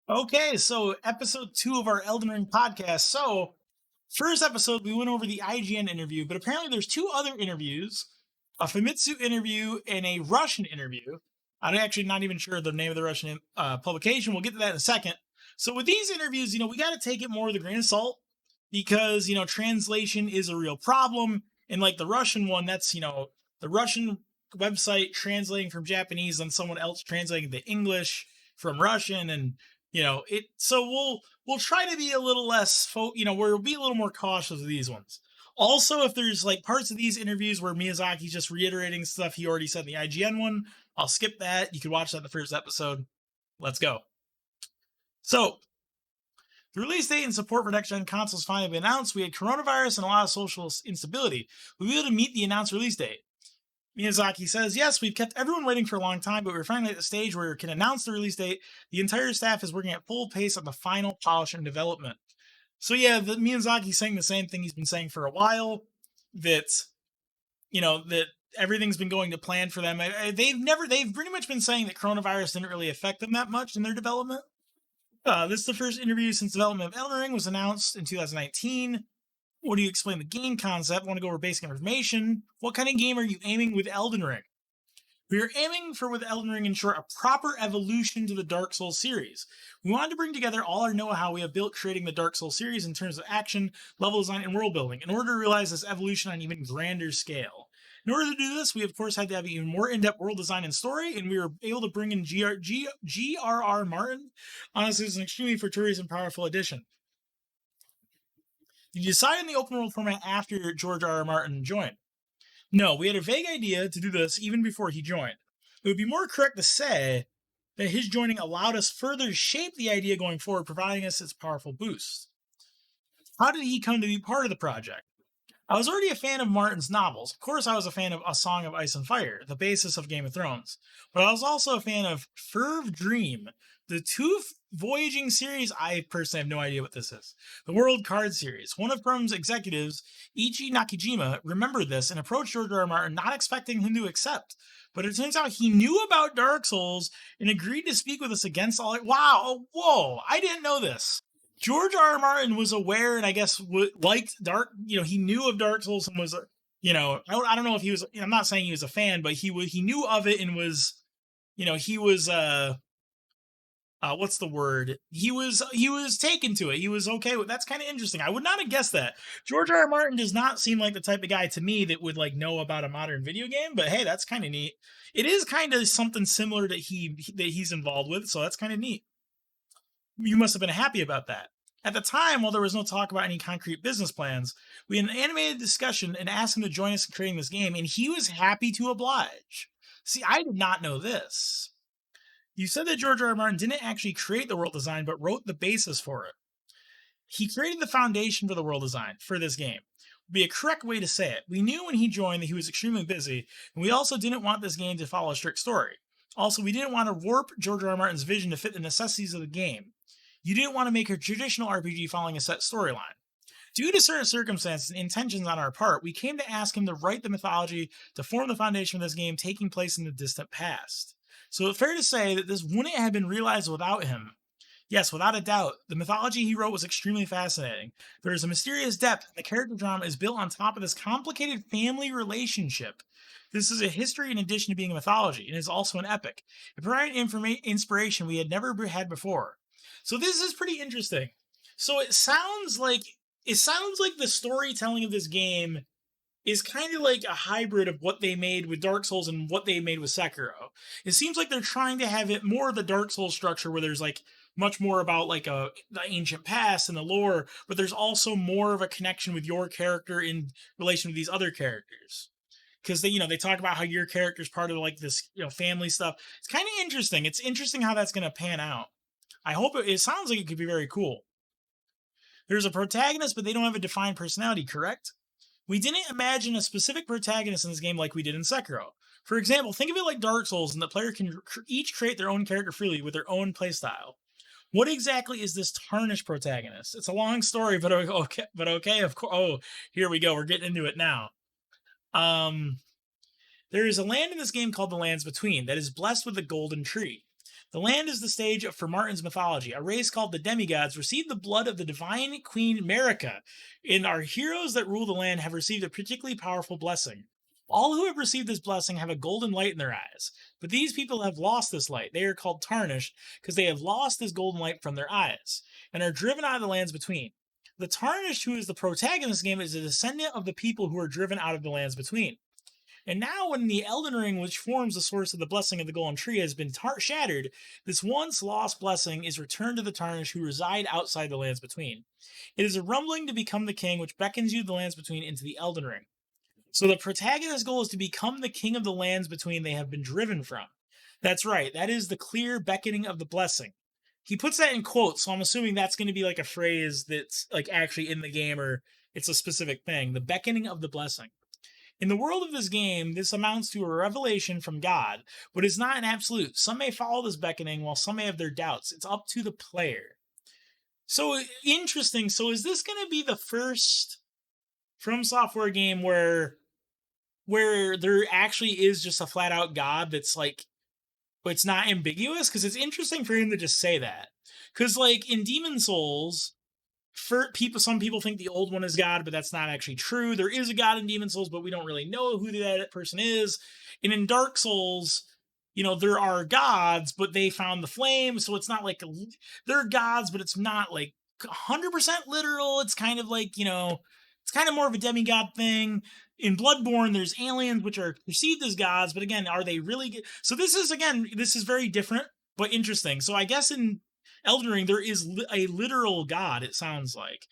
Okay, so episode 2 of our Elden Ring podcast. So, first episode, we went over the IGN interview, but apparently there's two other interviews, a Famitsu interview and a Russian interview. I'm actually not even sure the name of the Russian publication. We'll get to that in a second. So, with these interviews, we got to take it more with a grain of salt because, translation is a real problem. And like the Russian one, that's, the Russian website translating from Japanese and someone else translating the English from Russian. And so we'll try to be a little less we'll be a little more cautious with these ones. Also, if there's like parts of these interviews where Miyazaki's just reiterating stuff he already said in the IGN one, I'll skip that. You can watch that in the first episode. Let's go. So the release date and support for next-gen consoles finally been announced. We had coronavirus and a lot of social instability. We'll be able to meet the announced release date. Miyazaki says, yes, we've kept everyone waiting for a long time, but we're finally at the stage where we can announce the release date. The entire staff is working at full pace on the final polish and development. So yeah, Miyazaki's saying the same thing he's been saying for a while, that, that everything's been going to plan for them. They've pretty much been saying that coronavirus didn't really affect them that much in their development. This is the first interview since development of Elden Ring was announced in 2019. What do you explain the game concept? Want to go over basic information? What kind of game are you aiming with Elden Ring? We are aiming for, with Elden Ring, in short, a proper evolution to the Dark Souls series. We wanted to bring together all our know-how we have built creating the Dark Souls series in terms of action, level design, and world building, in order to realize this evolution on an even grander scale. In order to do this, we of course had to have even more in-depth world design and story, and we were able to bring in G.R.R. Martin. Honestly, it's an extremely fortuitous and powerful addition. Did you decide on the open world format after George R.R. Martin joined? No, we had a vague idea to do this even before he joined. It would be more correct to say that his joining allowed us further shape the idea going forward, providing us its powerful boost. How did he come to be part of the project? I was already a fan of Martin's novels. Of course, I was a fan of A Song of Ice and Fire, the basis of Game of Thrones. But I was also a fan of Ferv Dream, the two voyaging series. I personally have no idea what this is. The World Card series. One of Firm's executives, Ichi Nakajima, remembered this and approached George R. R. Martin, not expecting him to accept. But it turns out he knew about Dark Souls and agreed to speak with us against all. Wow! Oh, whoa! I didn't know this. George R. R. Martin was aware, and I guess liked Dark. He knew of Dark Souls and was, I don't know if he was. I'm not saying he was a fan, but he knew of it and was, he was what's the word? He was taken to it. He was okay with. That's kind of interesting. I would not have guessed that. George R. R. Martin does not seem like the type of guy to me that would like know about a modern video game. But hey, that's kind of neat. It is kind of something similar that he's involved with, so that's kind of neat. You must have been happy about that. At the time, while there was no talk about any concrete business plans, we had an animated discussion and asked him to join us in creating this game, and he was happy to oblige. See, I did not know this. You said that George R. R. Martin didn't actually create the world design, but wrote the basis for it. He created the foundation for the world design for this game. Would be a correct way to say it. We knew when he joined that he was extremely busy, and we also didn't want this game to follow a strict story. Also, we didn't want to warp George R. R. Martin's vision to fit the necessities of the game. You didn't want to make a traditional RPG following a set storyline. Due to certain circumstances and intentions on our part, we came to ask him to write the mythology to form the foundation of this game taking place in the distant past. So it's fair to say that this wouldn't have been realized without him. Yes, without a doubt, the mythology he wrote was extremely fascinating. There is a mysterious depth, and the character drama is built on top of this complicated family relationship. This is a history in addition to being a mythology, and is also an epic. It provided inspiration we had never had before. So this is pretty interesting. So it sounds like the storytelling of this game is kind of like a hybrid of what they made with Dark Souls and what they made with Sekiro. It seems like they're trying to have it more of the Dark Souls structure where there's like much more about like the ancient past and the lore, but there's also more of a connection with your character in relation to these other characters. Because they talk about how your character's part of like this family stuff. It's kind of interesting. It's interesting how that's going to pan out. I hope it sounds like it could be very cool. There's a protagonist, but they don't have a defined personality, correct? We didn't imagine a specific protagonist in this game like we did in Sekiro. For example, think of it like Dark Souls, and the player can each create their own character freely with their own playstyle. What exactly is this tarnished protagonist? It's a long story, but okay, of course. Oh, here we go. We're getting into it now. There is a land in this game called the Lands Between that is blessed with a golden tree. The land is the stage for Martin's mythology. A race called the demigods received the blood of the divine queen Marika, and our heroes that rule the land have received a particularly powerful blessing. All who have received this blessing have a golden light in their eyes, but these people have lost this light. They are called tarnished because they have lost this golden light from their eyes and are driven out of the lands between. The tarnished, who is the protagonist of the game, is a descendant of the people who are driven out of the lands between. And now, when the Elden Ring, which forms the source of the blessing of the Golden Tree, has been shattered, this once lost blessing is returned to the Tarnished who reside outside the lands between. It is a rumbling to become the king, which beckons you the lands between into the Elden Ring. So the protagonist's goal is to become the king of the lands between they have been driven from. That's right, that is the clear beckoning of the blessing. He puts that in quotes, so I'm assuming that's going to be like a phrase that's like actually in the game, or it's a specific thing. The beckoning of the blessing. In the world of this game, this amounts to a revelation from God, but it's not an absolute. Some may follow this beckoning, while some may have their doubts. It's up to the player. So interesting. So is this going to be the first From Software game where there actually is just a flat out God that's like, it's not ambiguous? Because it's interesting for him to just say that. Because like in Demon Souls, some people think the old one is God, but that's not actually true. There is a God in Demon Souls, but we don't really know who that person is. And in Dark Souls, there are gods, but they found the flame, so it's not like they're gods, but it's not like 100% literal. It's kind of like, it's kind of more of a demigod thing. In Bloodborne, there's aliens which are perceived as gods, but again, are they really? So this is very different, but interesting. So I guess in Elden Ring, there is a literal God, it sounds like.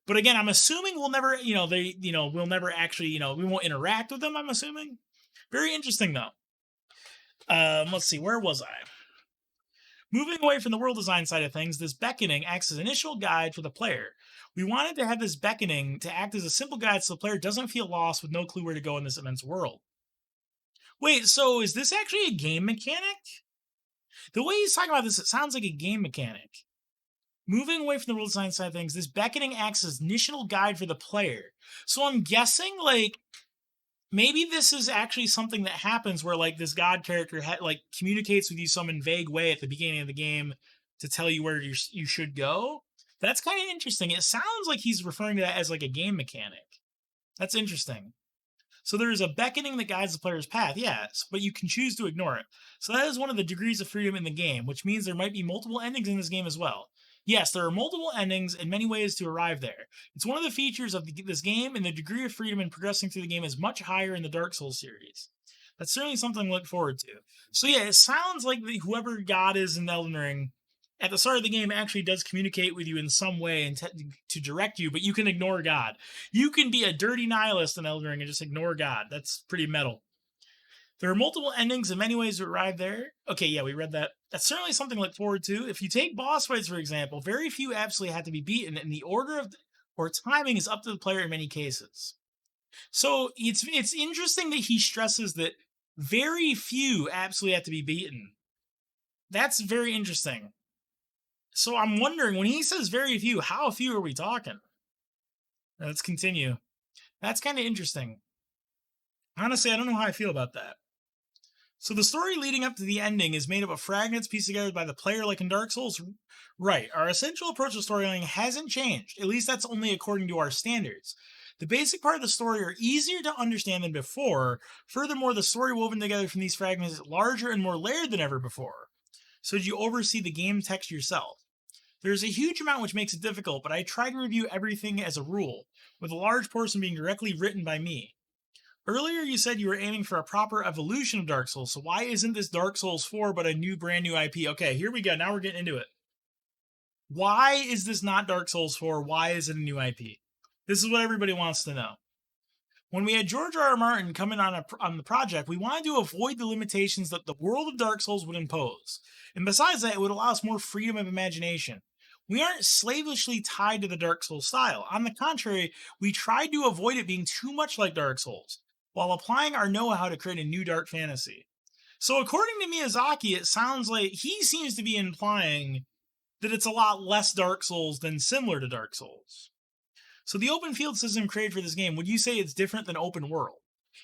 But again, I'm assuming we'll never, we'll never actually, we won't interact with them, I'm assuming. Very interesting, though. Let's see, where was I? Moving away from the world design side of things, this beckoning acts as an initial guide for the player. We wanted to have this beckoning to act as a simple guide so the player doesn't feel lost with no clue where to go in this immense world. Wait, so is this actually a game mechanic? The way he's talking about this, it sounds like a game mechanic. Moving away from the world design side of things, this beckoning acts as initial guide for the player. So I'm guessing, like, maybe this is actually something that happens where, like, this god character communicates with you some in vague way at the beginning of the game to tell you where you should go. That's kind of interesting. It sounds like he's referring to that as like a game mechanic. That's interesting. So there is a beckoning that guides the player's path, yes, but you can choose to ignore it. So that is one of the degrees of freedom in the game, which means there might be multiple endings in this game as well. Yes, there are multiple endings and many ways to arrive there. It's one of the features of this game, and the degree of freedom in progressing through the game is much higher in the Dark Souls series. That's certainly something to look forward to. So yeah, it sounds like whoever God is in Elden Ring, at the start of the game, actually does communicate with you in some way and to direct you, but you can ignore God. You can be a dirty nihilist in Elden Ring and just ignore God. That's pretty metal. There are multiple endings and many ways to arrive there. Okay, yeah, we read that. That's certainly something to look forward to. If you take boss fights, for example, very few absolutely have to be beaten, and the order of or timing is up to the player in many cases. So it's interesting that he stresses that very few absolutely have to be beaten. That's very interesting. So I'm wondering, when he says very few, how few are we talking? Let's continue. That's kind of interesting. Honestly, I don't know how I feel about that. So the story leading up to the ending is made up of fragments pieced together by the player like in Dark Souls? Right, our essential approach to storytelling hasn't changed. At least that's only according to our standards. The basic part of the story are easier to understand than before. Furthermore, the story woven together from these fragments is larger and more layered than ever before. So did you oversee the game text yourself? There's a huge amount which makes it difficult, but I try to review everything as a rule, with a large portion being directly written by me. Earlier you said you were aiming for a proper evolution of Dark Souls, so why isn't this Dark Souls 4 but a brand new IP? Okay, here we go, now we're getting into it. Why is this not Dark Souls 4? Why is it a new IP? This is what everybody wants to know. When we had George R. R. Martin come in on the project, we wanted to avoid the limitations that the world of Dark Souls would impose. And besides that, it would allow us more freedom of imagination. We aren't slavishly tied to the Dark Souls style. On the contrary, we tried to avoid it being too much like Dark Souls, while applying our know-how to create a new dark fantasy. So according to Miyazaki, it sounds like he seems to be implying that it's a lot less Dark Souls than similar to Dark Souls. So the open field system created for this game, would you say it's different than open world?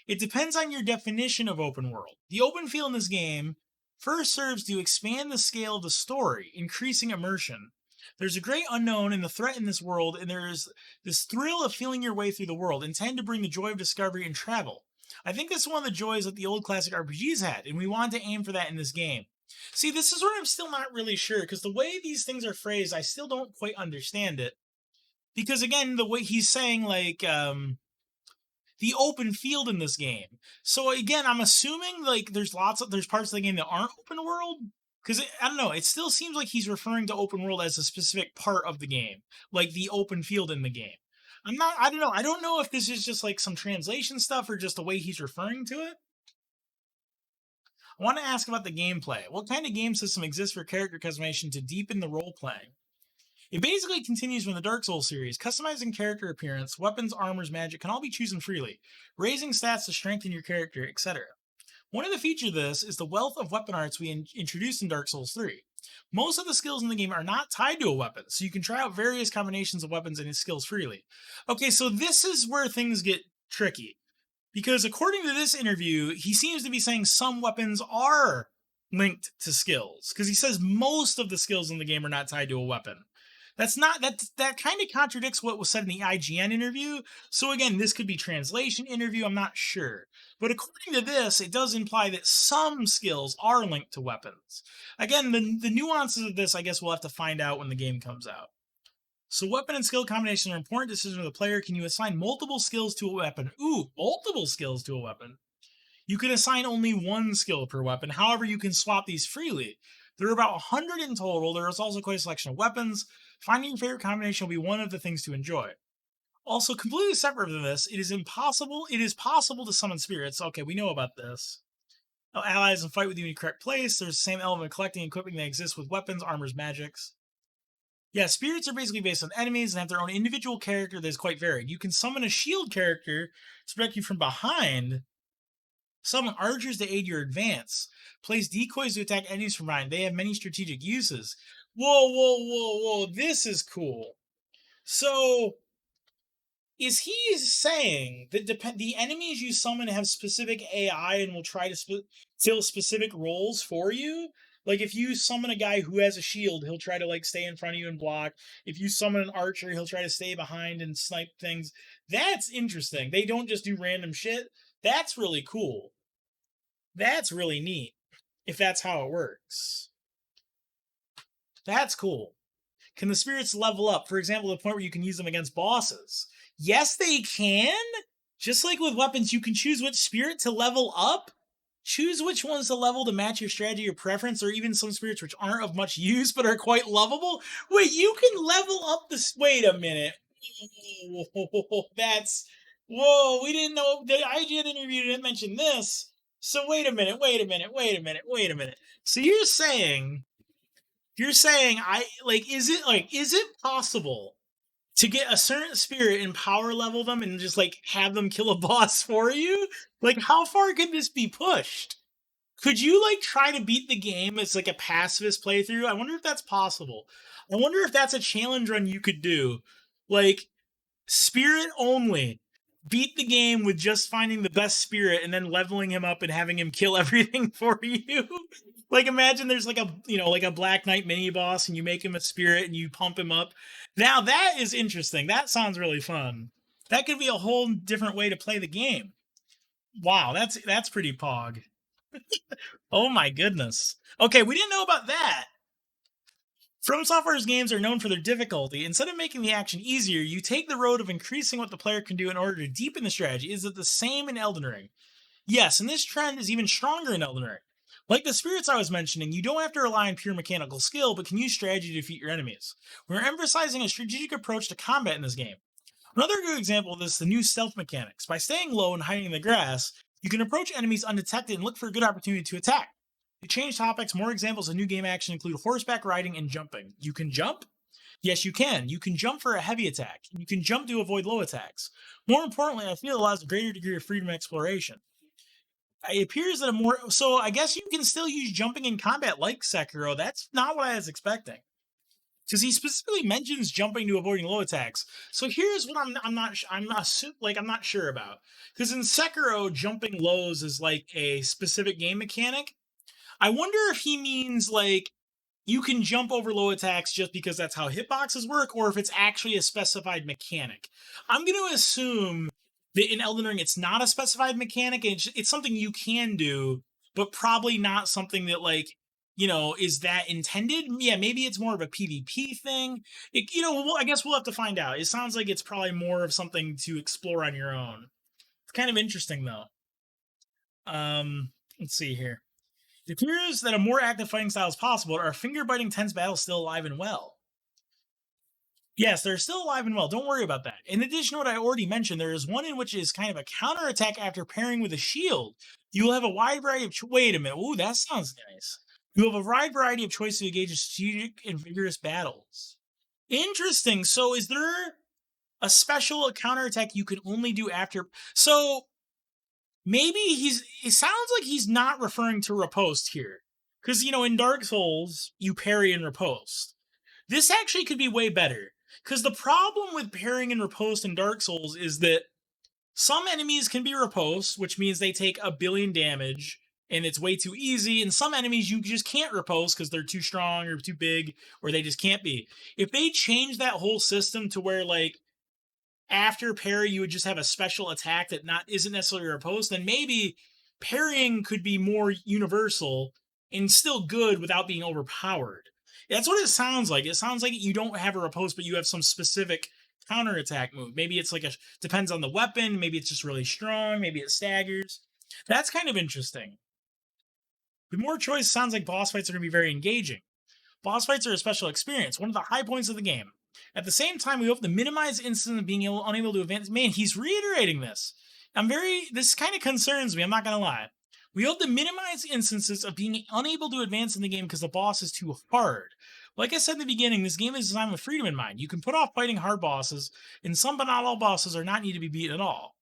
It depends on your definition of open world. The open field in this game First serves to expand the scale of the story, increasing immersion. There's a great unknown and the threat in this world, and there is this thrill of feeling your way through the world, intended to bring the joy of discovery and travel. I think this is one of the joys that the old classic RPGs had, and we want to aim for that in this game. See, this is where I'm still not really sure, because the way these things are phrased, I still don't quite understand it. Because again, the way he's saying, like, the open field in this game. So again, I'm assuming like there's parts of the game that aren't open world, because I don't know. It still seems like he's referring to open world as a specific part of the game, like the open field in the game. I'm not. I don't know. I don't know if this is just like some translation stuff or just the way he's referring to it. I want to ask about the gameplay. What kind of game system exists for character customization to deepen the role playing? It basically continues from the Dark Souls series. Customizing character appearance, weapons, armors, magic can all be chosen freely, raising stats to strengthen your character, etc. One of the features of this is the wealth of weapon arts we introduced in Dark Souls 3. Most of the skills in the game are not tied to a weapon, so you can try out various combinations of weapons and skills freely. Okay, so this is where things get tricky. Because according to this interview, he seems to be saying some weapons are linked to skills. Because he says most of the skills in the game are not tied to a weapon. That kind of contradicts what was said in the IGN interview. So again, this could be translation interview, I'm not sure. But according to this, it does imply that some skills are linked to weapons. Again, the nuances of this, I guess we'll have to find out when the game comes out. So weapon and skill combinations are an important decision of the player. Can you assign multiple skills to a weapon? Ooh, multiple skills to a weapon. You can assign only one skill per weapon. However, you can swap these freely. There are about 100 in total. There is also quite a selection of weapons. Finding your favorite combination will be one of the things to enjoy. Also, completely separate from this, it is possible to summon spirits. Okay, we know about this. Allies and fight with you in the correct place. There's the same element of collecting and equipping that exists with weapons, armors, magics. Yeah, spirits are basically based on enemies and have their own individual character that is quite varied. You can summon a shield character to protect you from behind. Summon archers to aid your advance. Place decoys to attack enemies from behind. They have many strategic uses. Whoa. This is cool. So, is he saying that the enemies you summon have specific AI and will try to fill specific roles for you? Like, if you summon a guy who has a shield, he'll try to, like, stay in front of you and block. If you summon an archer, he'll try to stay behind and snipe things. That's interesting. They don't just do random shit. That's really cool. That's really neat, if that's how it works. That's cool. Can the spirits level up? For example, to the point where you can use them against bosses. Yes, they can. Just like with weapons, you can choose which spirit to level up. Choose which ones to level to match your strategy or preference, or even some spirits which aren't of much use but are quite lovable. Wait, you can level up this. Wait a minute. That's. Whoa, we didn't know. The IGN interview didn't mention this. So wait a minute. So you're saying is it possible to get a certain spirit and power level them and just like have them kill a boss for you? Like, how far could this be pushed? Could you like try to beat the game as like a pacifist playthrough? I wonder if that's possible. I wonder if that's a challenge run you could do. Like, spirit only. Beat the game with just finding the best spirit and then leveling him up and having him kill everything for you. Like, imagine there's like a Black Knight mini boss and you make him a spirit and you pump him up. Now that is interesting. That sounds really fun. That could be a whole different way to play the game. Wow, that's pretty pog. Oh my goodness. Okay, we didn't know about that. From Software's games are known for their difficulty. Instead of making the action easier, you take the road of increasing what the player can do in order to deepen the strategy. Is it the same in Elden Ring? Yes, and this trend is even stronger in Elden Ring. Like the spirits I was mentioning, you don't have to rely on pure mechanical skill, but can use strategy to defeat your enemies. We're emphasizing a strategic approach to combat in this game. Another good example of this is the new stealth mechanics. By staying low and hiding in the grass, you can approach enemies undetected and look for a good opportunity to attack. To change topics, more examples of new game action include horseback riding and jumping. You can jump? Yes, you can. You can jump for a heavy attack. You can jump to avoid low attacks. More importantly, I feel it allows a greater degree of freedom and exploration. It appears that so I guess you can still use jumping in combat like Sekiro. That's not what I was expecting. Because he specifically mentions jumping to avoiding low attacks. So here's what I'm not sure about. Because in Sekiro, jumping lows is like a specific game mechanic. I wonder if he means like you can jump over low attacks just because that's how hitboxes work, or if it's actually a specified mechanic. I'm going to assume that in Elden Ring, it's not a specified mechanic, and it's something you can do, but probably not something that, like, is that intended? Yeah, maybe it's more of a PvP thing. I guess we'll have to find out. It sounds like it's probably more of something to explore on your own. It's kind of interesting, though. Let's see here. It appears that a more active fighting style is possible. Are finger-biting tense battles still alive and well? Yes, they're still alive and well. Don't worry about that. In addition to what I already mentioned, there is one in which is kind of a counterattack after pairing with a shield. You will have a wide variety of... Wait a minute. Ooh, that sounds nice. You have a wide variety of choices to engage in strategic and vigorous battles. Interesting. So is there a special counterattack you can only do after... So maybe it sounds like he's not referring to riposte here. Because, in Dark Souls, you parry and riposte. This actually could be way better. Because the problem with parrying and riposte in Dark Souls is that some enemies can be riposte, which means they take a billion damage, and it's way too easy. And some enemies you just can't riposte because they're too strong or too big, or they just can't be. If they change that whole system to where, like, after parry you would just have a special attack that isn't necessarily riposte, then maybe parrying could be more universal and still good without being overpowered. That's what it sounds like. It sounds like you don't have a riposte, but you have some specific counterattack move. Maybe it's depends on the weapon. Maybe it's just really strong. Maybe it staggers. That's kind of interesting. With more choice, sounds like boss fights are going to be very engaging. Boss fights are a special experience, one of the high points of the game. At the same time, we hope to minimize instances of being unable to advance. Man, he's reiterating this. This kind of concerns me, I'm not going to lie. We hope to minimize instances of being unable to advance in the game because the boss is too hard. Like I said in the beginning, this game is designed with freedom in mind. You can put off fighting hard bosses, and some but not all bosses are not need to be beaten at all.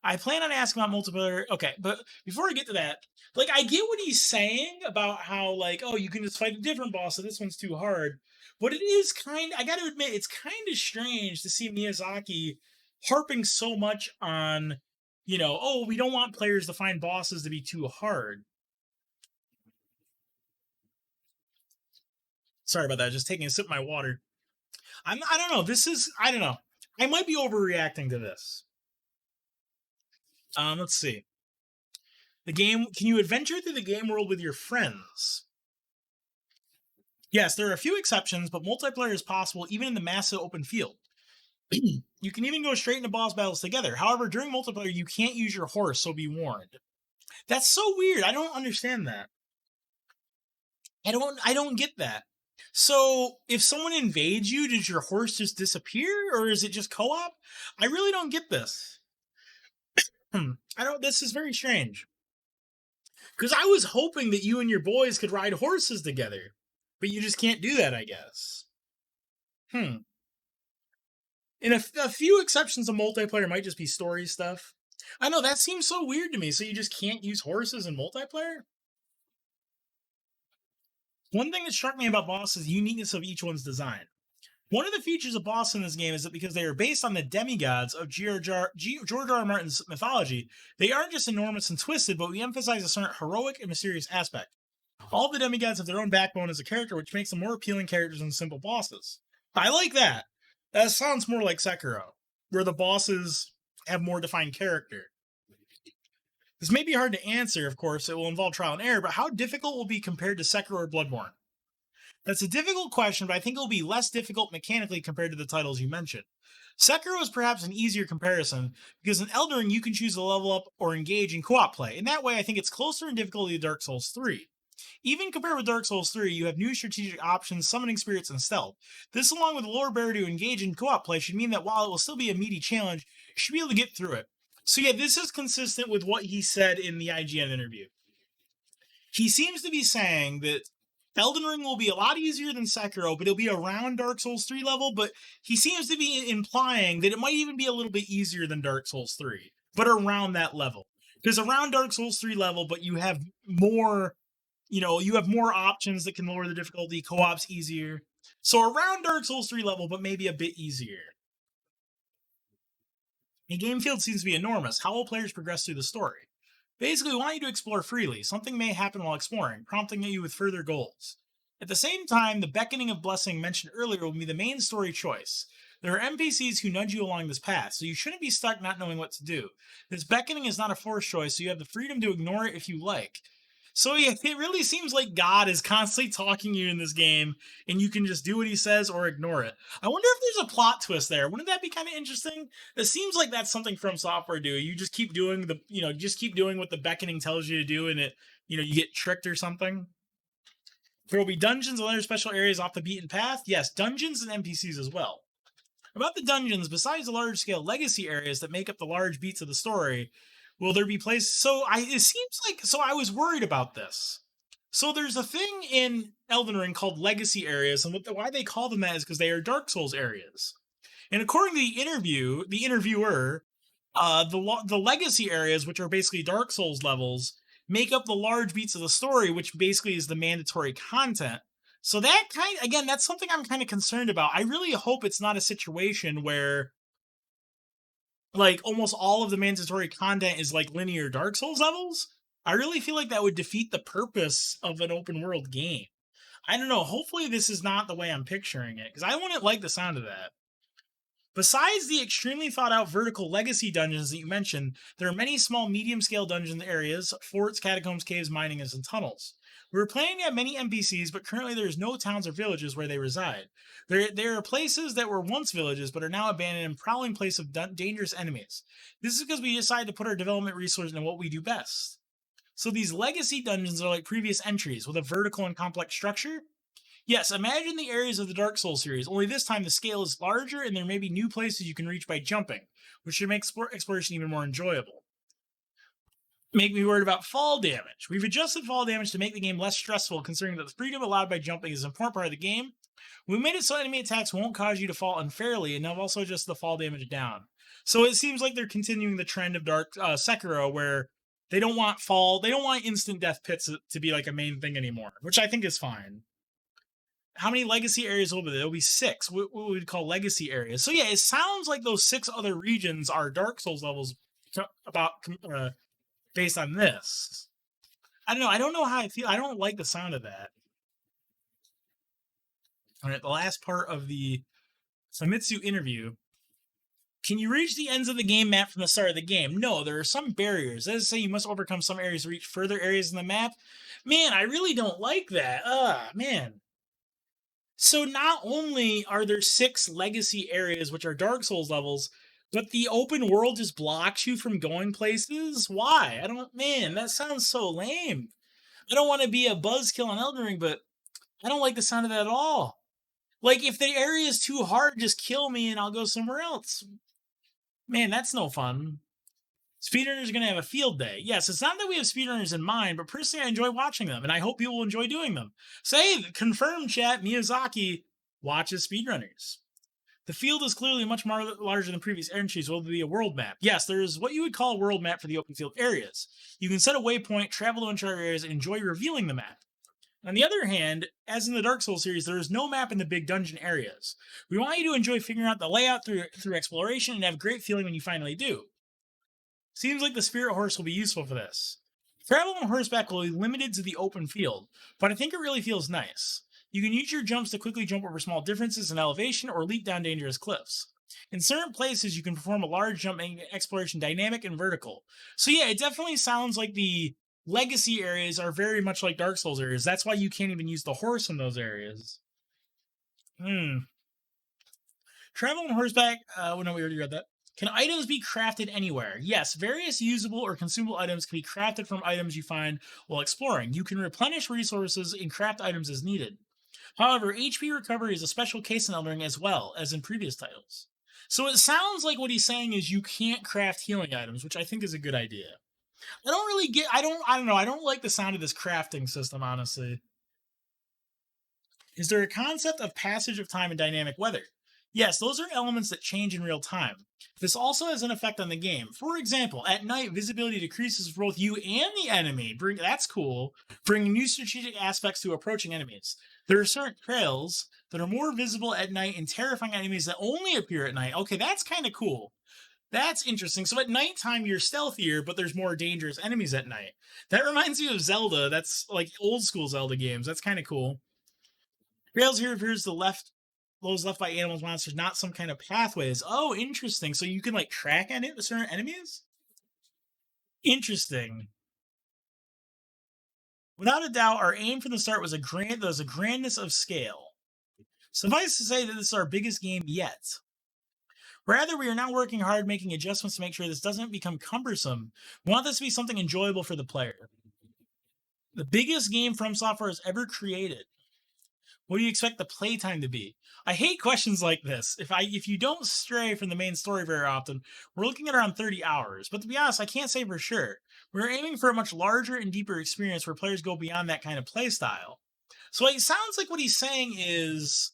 I plan on asking about multiplayer. Okay, but before I get to that, like, I get what he's saying about how, like, oh, you can just fight a different boss, so this one's too hard. But it is I gotta admit, it's kind of strange to see Miyazaki harping so much on, oh, we don't want players to find bosses to be too hard. Sorry about that. Just taking a sip of my water. I don't know. I don't know. I might be overreacting to this. Let's see. The game, can you adventure through the game world with your friends? Yes, there are a few exceptions, but multiplayer is possible even in the massive open field. You can even go straight into boss battles together. However, during multiplayer, you can't use your horse, so be warned. That's so weird. I don't understand that. I don't get that. So, if someone invades you, does your horse just disappear, or is it just co-op? I really don't get this. This is very strange. Because I was hoping that you and your boys could ride horses together. But you just can't do that, I guess. In a few exceptions of multiplayer might just be story stuff. I know, that seems so weird to me. So you just can't use horses in multiplayer? One thing that struck me about boss is the uniqueness of each one's design. One of the features of boss in this game is that because they are based on the demigods of George R. Martin's mythology, they aren't just enormous and twisted, but we emphasize a certain heroic and mysterious aspect. All the demigods have their own backbone as a character, which makes them more appealing characters than simple bosses. I like that. That sounds more like Sekiro, where the bosses have more defined character. This may be hard to answer, of course, it will involve trial and error, but how difficult will it be compared to Sekiro or Bloodborne? That's a difficult question, but I think it will be less difficult mechanically compared to the titles you mentioned. Sekiro is perhaps an easier comparison, because in Elden Ring you can choose to level up or engage in co-op play. In that way, I think it's closer in difficulty to Dark Souls 3. Even compared with Dark Souls 3, you have new strategic options, summoning spirits, and stealth. This, along with a lower barrier to engage in co-op play, should mean that while it will still be a meaty challenge, you should be able to get through it. So yeah, this is consistent with what he said in the IGN interview. He seems to be saying that Elden Ring will be a lot easier than Sekiro, but it'll be around Dark Souls 3 level, but he seems to be implying that it might even be a little bit easier than Dark Souls 3, but around that level. Because around Dark Souls 3 level, but you have more, you have more options that can lower the difficulty, co-op's easier. So around Dark Souls 3 level, but maybe a bit easier. The game field seems to be enormous. How will players progress through the story? Basically, we want you to explore freely. Something may happen while exploring, prompting you with further goals. At the same time, the beckoning of blessing mentioned earlier will be the main story choice. There are NPCs who nudge you along this path, so you shouldn't be stuck not knowing what to do. This beckoning is not a forced choice, so you have the freedom to ignore it if you like. So yeah, it really seems like God is constantly talking to you in this game, and you can just do what he says or ignore it. I wonder if there's a plot twist there. Wouldn't that be kind of interesting? It seems like that's something From Software do. You just keep doing just keep doing what the beckoning tells you to do, and you get tricked or something. There will be dungeons and other special areas off the beaten path. Yes, dungeons and NPCs as well. About the dungeons, besides the large scale legacy areas that make up the large beats of the story, will there be places? It seems like I was worried about this. So there's a thing in Elden Ring called legacy areas, and why they call them that is because they are Dark Souls areas. And according to the interviewer, the legacy areas, which are basically Dark Souls levels, make up the large beats of the story, which basically is the mandatory content. So that's something I'm kind of concerned about. I really hope it's not a situation where like almost all of the mandatory content is like linear Dark Souls levels. I really feel like that would defeat the purpose of an open world game. I don't know. Hopefully this is not the way I'm picturing it, because I wouldn't like the sound of that. Besides the extremely thought out vertical legacy dungeons that you mentioned, there are many small, medium scale dungeon areas, forts, catacombs, caves, mining, and tunnels. We were planning to have many NPCs, but currently there is no towns or villages where they reside. There are places that were once villages, but are now abandoned and prowling place of dangerous enemies. This is because we decided to put our development resources into what we do best. So these legacy dungeons are like previous entries with a vertical and complex structure. Yes, imagine the areas of the Dark Souls series, only this time the scale is larger and there may be new places you can reach by jumping, which should make exploration even more enjoyable. Make me worried about fall damage. We've adjusted fall damage to make the game less stressful, considering that the freedom allowed by jumping is an important part of the game. We made it so enemy attacks won't cause you to fall unfairly, and have also adjusted the fall damage down. So it seems like they're continuing the trend of Sekiro, where they don't want instant death pits to be like a main thing anymore, which I think is fine. How many legacy areas will be there? There'll be 6, what we would call legacy areas. So yeah, it sounds like those 6 other regions are Dark Souls levels based on this. I don't know. I don't know how I feel. I don't like the sound of that. All right, the last part of the Famitsu interview. Can you reach the ends of the game map from the start of the game? No, there are some barriers. That is to say, you must overcome some areas to reach further areas in the map. Man, I really don't like that. Man. So not only are there 6 legacy areas, which are Dark Souls levels, but the open world just blocks you from going places? Why? Man, that sounds so lame. I don't want to be a buzzkill on Elden Ring, but I don't like the sound of that at all. Like, if the area is too hard, just kill me and I'll go somewhere else. Man, that's no fun. Speedrunners are going to have a field day. Yes, it's not that we have speedrunners in mind, but personally I enjoy watching them, and I hope people will enjoy doing them. Say, confirm chat, Miyazaki watches speedrunners. The field is clearly much more larger than previous entries, will be a world map. Yes, there is what you would call a world map for the open field areas. You can set a waypoint, travel to uncharted areas, and enjoy revealing the map. On the other hand, as in the Dark Souls series, there is no map in the big dungeon areas. We want you to enjoy figuring out the layout through exploration and have a great feeling when you finally do. Seems like the Spirit Horse will be useful for this. Travel on horseback will be limited to the open field, but I think it really feels nice. You can use your jumps to quickly jump over small differences in elevation or leap down dangerous cliffs. In certain places, you can perform a large jump, making exploration dynamic and vertical. So yeah, it definitely sounds like the legacy areas are very much like Dark Souls areas. That's why you can't even use the horse in those areas. Travel on horseback, no, we already read that. Can items be crafted anywhere? Yes, various usable or consumable items can be crafted from items you find while exploring. You can replenish resources and craft items as needed. However, HP recovery is a special case in Elden Ring as well as in previous titles. So it sounds like what he's saying is you can't craft healing items, which I think is a good idea. I don't know, I don't like the sound of this crafting system, honestly. Is there a concept of passage of time and dynamic weather? Yes, those are elements that change in real time. This also has an effect on the game. For example, at night, visibility decreases for both you and the enemy. That's cool. Bringing new strategic aspects to approaching enemies. There are certain trails that are more visible at night and terrifying enemies that only appear at night. Okay, that's kind of cool. That's interesting. So at nighttime, you're stealthier, but there's more dangerous enemies at night. That reminds me of Zelda. That's like old school Zelda games. That's kind of cool. Trails here appears the left those left by animals, monsters, not some kind of pathways. Oh, interesting. So you can like track at it certain enemies? Interesting. Without a doubt, our aim from the start was a grandness of scale. Suffice to say that this is our biggest game yet. Rather, we are now working hard making adjustments to make sure this doesn't become cumbersome. We want this to be something enjoyable for the player. The biggest game From Software has ever created. What do you expect the playtime to be? I hate questions like this. If you don't stray from the main story very often, we're looking at around 30 hours. But to be honest, I can't say for sure. We're aiming for a much larger and deeper experience where players go beyond that kind of playstyle. So it sounds like what he's saying is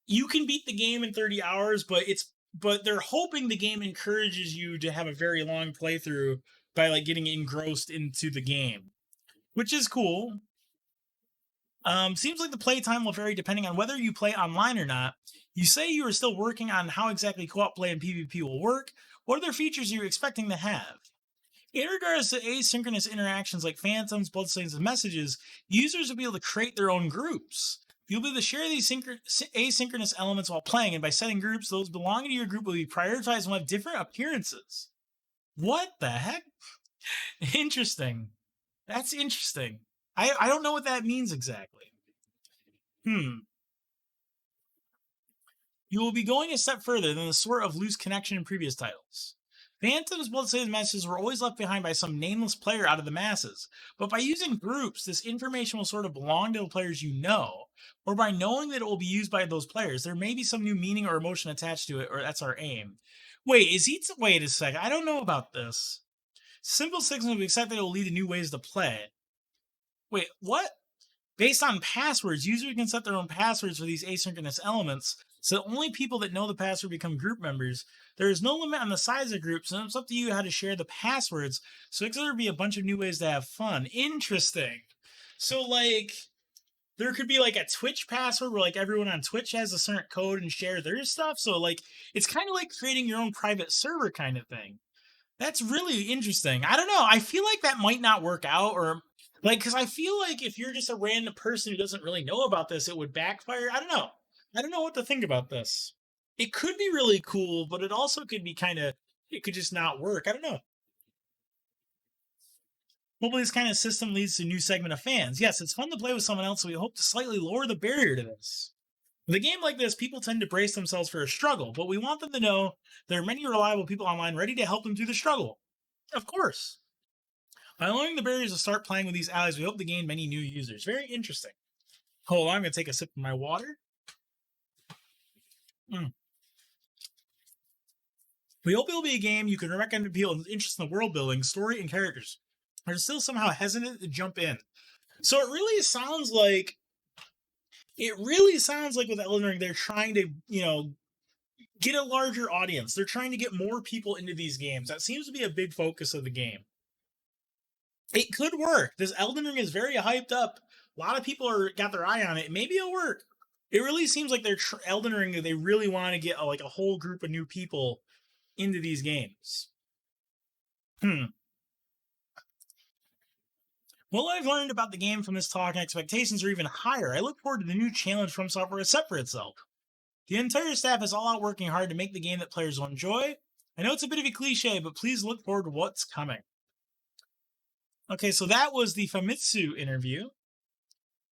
you can beat the game in 30 hours, but they're hoping the game encourages you to have a very long playthrough by like getting engrossed into the game, which is cool. Seems like the playtime will vary depending on whether you play online or not. You say you are still working on how exactly co-op play and PvP will work. What other features are you expecting to have? In regards to asynchronous interactions like phantoms, bloodstains, and messages, users will be able to create their own groups. You'll be able to share these asynchronous elements while playing, and by setting groups, those belonging to your group will be prioritized and will have different appearances. What the heck? Interesting. That's interesting. I don't know what that means exactly. You will be going a step further than the sort of loose connection in previous titles. Phantom's bloodstained messages were always left behind by some nameless player out of the masses, but by using groups, this information will sort of belong to the players you know, or by knowing that it will be used by those players, there may be some new meaning or emotion attached to it, or that's our aim. Wait a second, I don't know about this. Simple signals will be accepted that it will lead to new ways to play. Wait, what? Based on passwords, users can set their own passwords for these asynchronous elements, so that only people that know the password become group members. There is no limit on the size of groups, and it's up to you how to share the passwords, so there could be a bunch of new ways to have fun. Interesting. So, like, there could be like a Twitch password where like everyone on Twitch has a certain code and share their stuff. So, like, it's kind of like creating your own private server kind of thing. That's really interesting. I don't know. I feel like that might not work out, or like, because I feel like if you're just a random person who doesn't really know about this, it would backfire. I don't know. I don't know what to think about this. It could be really cool, but it also could be kind of, it could just not work. I don't know. Hopefully, this kind of system leads to a new segment of fans. Yes, it's fun to play with someone else, so we hope to slightly lower the barrier to this. With a game like this, people tend to brace themselves for a struggle, but we want them to know there are many reliable people online ready to help them through the struggle. Of course. By lowering the barriers to start playing with these allies, we hope to gain many new users. Very interesting. Hold on, I'm going to take a sip of my water. We hope it'll be a game you can recommend to people with interest in the world building, story, and characters. Are still somehow hesitant to jump in. So it really sounds like with Elden Ring, they're trying to, get a larger audience. They're trying to get more people into these games. That seems to be a big focus of the game. It could work. This Elden Ring is very hyped up. A lot of people got their eye on it. Maybe it'll work. It really seems like Elden Ring, they really want to get a whole group of new people into these games. What I've learned about the game from this talk and expectations are even higher. I look forward to the new challenge From Software has set for itself. The entire staff is all out working hard to make the game that players will enjoy. I know it's a bit of a cliche, but please look forward to what's coming. Okay, so that was the Famitsu interview.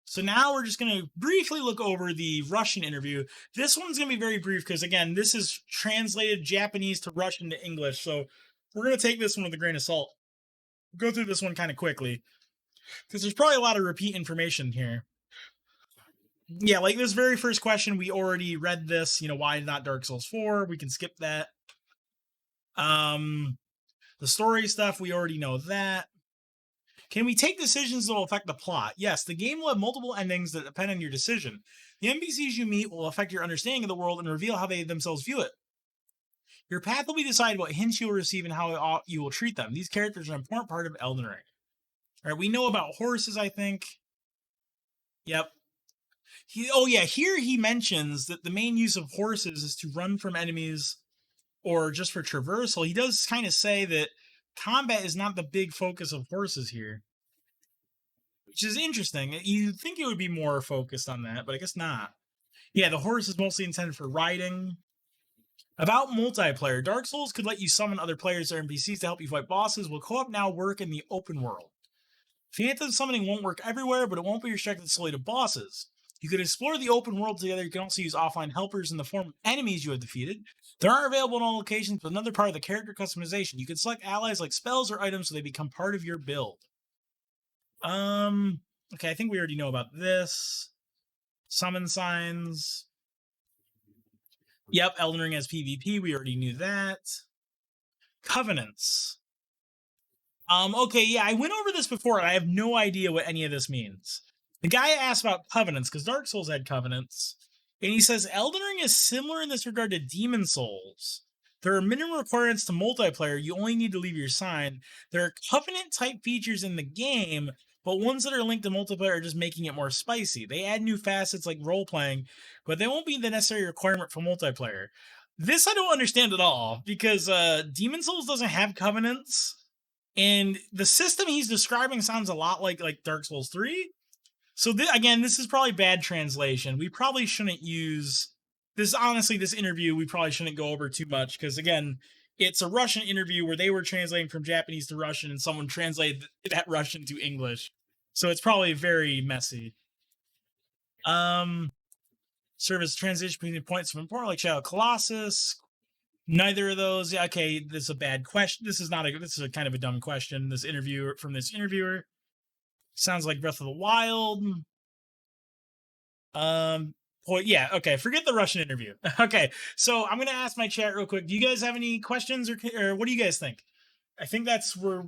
So now we're just going to briefly look over the Russian interview. This one's going to be very brief because, again, this is translated Japanese to Russian to English. So we're going to take this one with a grain of salt. Go through this one kind of quickly because there's probably a lot of repeat information here. Yeah, like this very first question, we already read this. Why not Dark Souls 4? We can skip that. The story stuff, we already know that. Can we take decisions that will affect the plot? Yes, the game will have multiple endings that depend on your decision. The NPCs you meet will affect your understanding of the world and reveal how they themselves view it. Your path will be decided what hints you will receive and how you will treat them. These characters are an important part of Elden Ring. All right, we know about horses, I think. Yep. Here he mentions that the main use of horses is to run from enemies or just for traversal, he does kind of say that combat is not the big focus of horses here, which is interesting. You'd think it would be more focused on that, but I guess not. Yeah, the horse is mostly intended for riding. About multiplayer, Dark Souls could let you summon other players or NPCs to help you fight bosses. Will co-op now work in the open world? Phantom summoning won't work everywhere, but it won't be restricted solely to bosses. You could explore the open world together. You can also use offline helpers in the form of enemies you have defeated. They aren't available in all locations, but another part of the character customization. You can select allies like spells or items so they become part of your build. Okay, I think we already know about this. Summon signs. Yep, Elden Ring has PvP. We already knew that. Covenants. Okay, yeah, I went over this before, and I have no idea what any of this means. The guy asked about covenants, because Dark Souls had covenants, and he says Elden Ring is similar in this regard to Demon Souls. There are minimum requirements to multiplayer. You only need to leave your sign. There are covenant-type features in the game, but ones that are linked to multiplayer are just making it more spicy. They add new facets like role-playing, but they won't be the necessary requirement for multiplayer. This I don't understand at all, because Demon Souls doesn't have covenants. And the system he's describing sounds a lot like Dark Souls 3. So again, this is probably bad translation. We probably shouldn't use this. Honestly, this interview, we probably shouldn't go over too much because, again, it's a Russian interview where they were translating from Japanese to Russian and someone translated that Russian to English. So it's probably very messy. Service transition between points of importance like Shadow Colossus. Neither of those. Yeah, okay, this is a bad question. This is a kind of a dumb question. This interviewer sounds like Breath of the Wild. Yeah, okay, forget the Russian interview. Okay, so I'm gonna ask my chat real quick. Do you guys have any questions or what do you guys think? I think that's where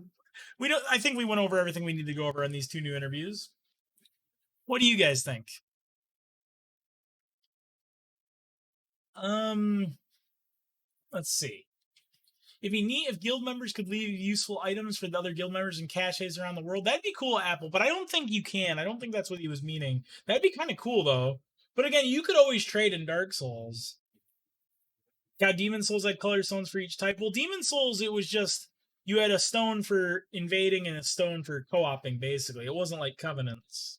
I think we went over everything we need to go over in these two new interviews. What do you guys think? Let's see. If guild members could leave useful items for the other guild members in caches around the world, that'd be cool, Apple. But I don't think you can. I don't think that's what he was meaning. That'd be kind of cool, though. But again, you could always trade in Dark Souls. God, Demon Souls had color stones for each type. Well, Demon Souls, it was just you had a stone for invading and a stone for co-oping, basically. It wasn't like covenants.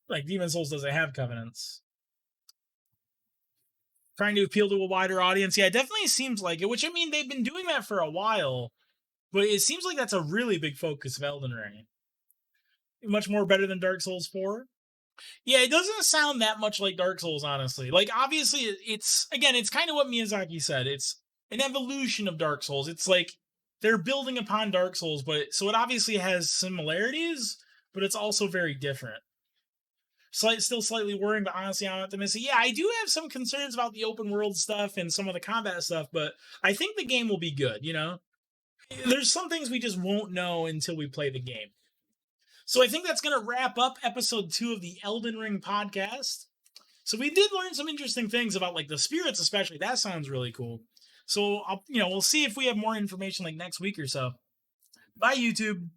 Like, Demon Souls doesn't have covenants. Trying to appeal to a wider audience. Yeah, it definitely seems like it, which, I mean, they've been doing that for a while, but it seems like that's a really big focus of Elden Ring. Much more better than Dark Souls 4. Yeah, it doesn't sound that much like Dark Souls, honestly. Like, obviously, it's kind of what Miyazaki said. It's an evolution of Dark Souls. It's like they're building upon Dark Souls, so it obviously has similarities, but it's also very different. Still slightly worrying, but honestly, I'm optimistic. Yeah, I do have some concerns about the open world stuff and some of the combat stuff, but I think the game will be good, you know? There's some things we just won't know until we play the game. So I think that's going to wrap up episode 2 of the Elden Ring podcast. So we did learn some interesting things about, like, the spirits especially. That sounds really cool. So, we'll see if we have more information, like, next week or so. Bye, YouTube.